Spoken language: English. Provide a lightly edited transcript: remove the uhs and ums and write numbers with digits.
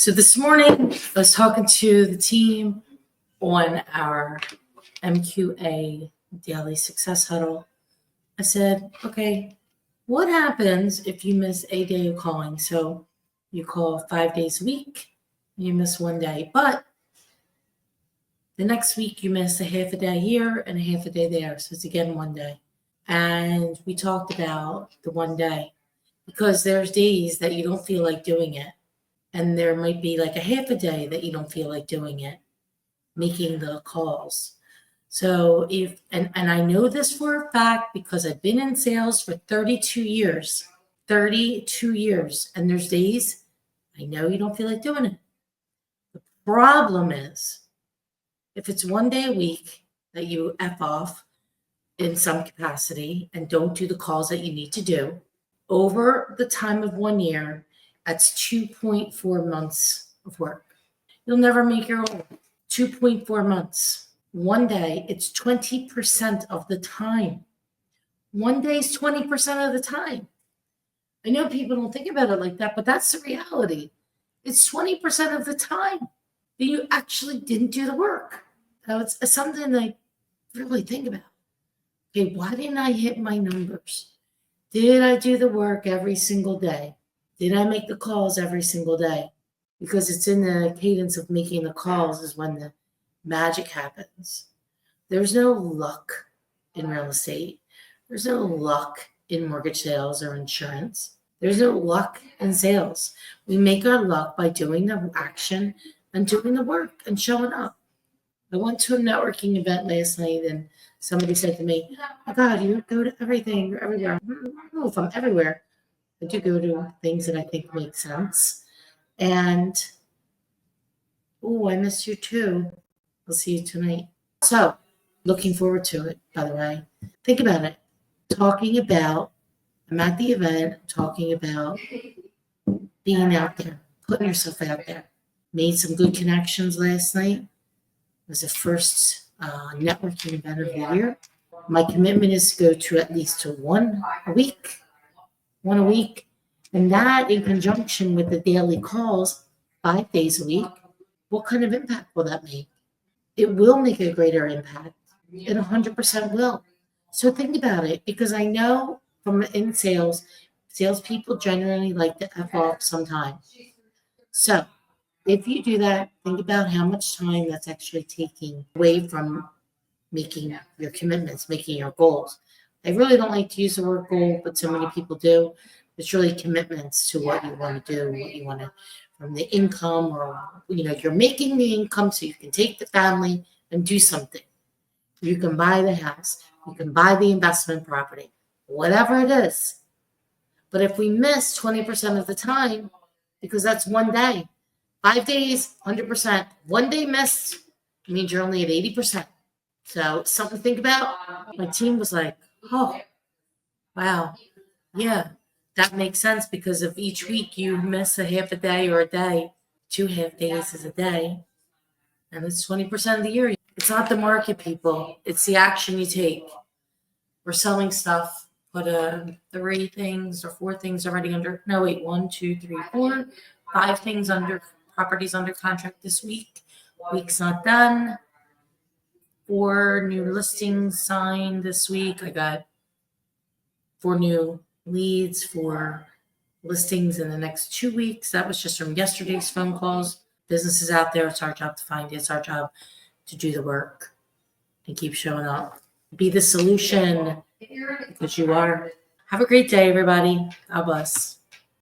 So this morning, I was talking to the team on our MQA Daily Success Huddle. I said, okay, what happens if you miss a day of calling? So you call 5 days a week, you miss one day, but the next week you miss a half a day here and a half a day there. So it's again one day. And we talked about the one day because there's days that you don't feel like doing it. And there might be like a half a day that you don't feel like doing it, making the calls. So and I know this for a fact because I've been in sales for 32 years, and there's days I know you don't feel like doing it. The problem is if it's one day a week that you F off in some capacity and don't do the calls that you need to do over the time of 1 year, that's 2.4 months of work. You'll never make your goal. 2.4 months. One day, it's 20% of the time. One day is 20% of the time. I know people don't think about it like that, but that's the reality. It's 20% of the time that you actually didn't do the work. Now, it's something I really think about. Okay, why didn't I hit my numbers? Did I do the work every single day? Did I make the calls every single day? Because it's in the cadence of making the calls is when the magic happens. There's no luck in real estate. There's no luck in mortgage sales or insurance. There's no luck in sales. We make our luck by doing the action and doing the work and showing up. I went to a networking event last night and somebody said to me, oh God, you go to everything, you're everywhere. I don't know if I'm everywhere. I do go to things that I think make sense. And, I miss you too. I'll see you tonight. So, looking forward to it, by the way. Think about it. I'm at the event, talking about being out there, putting yourself out there. Made some good connections last night. It was the first networking event of the year. My commitment is to go to at least one a week, and that in conjunction with the daily calls, 5 days a week. What kind of impact will that make? It will make a greater impact. It 100% will. So think about it, because I know from in salespeople generally like to F off sometimes. So if you do that, think about how much time that's actually taking away from making your commitments, making your goals. I really don't like to use the word goal, but so many people do. It's really commitments to what you want to do, what you want to, from the income, or, you're making the income so you can take the family and do something. You can buy the house, you can buy the investment property, whatever it is. But if we miss 20% of the time, because that's one day, 5 days, 100%, one day missed means you're only at 80%. So something to think about. My team was like, oh, wow. Yeah, that makes sense, because if each week you miss a half a day or a day, 2 half days is a day, and it's 20% of the year. It's not the market, people. It's the action you take. We're selling stuff. Put 3 things or 4 things already under. No, wait, 1, 2, 3, 4, 5 things under properties under contract this week. Week's not done. 4 new listings signed this week. I got 4 new leads for listings in the next 2 weeks. That was just from yesterday's phone calls. Businesses out there, it's our job to find it. It's our job to do the work and keep showing up. Be the solution, because you are. Have a great day, everybody. God bless.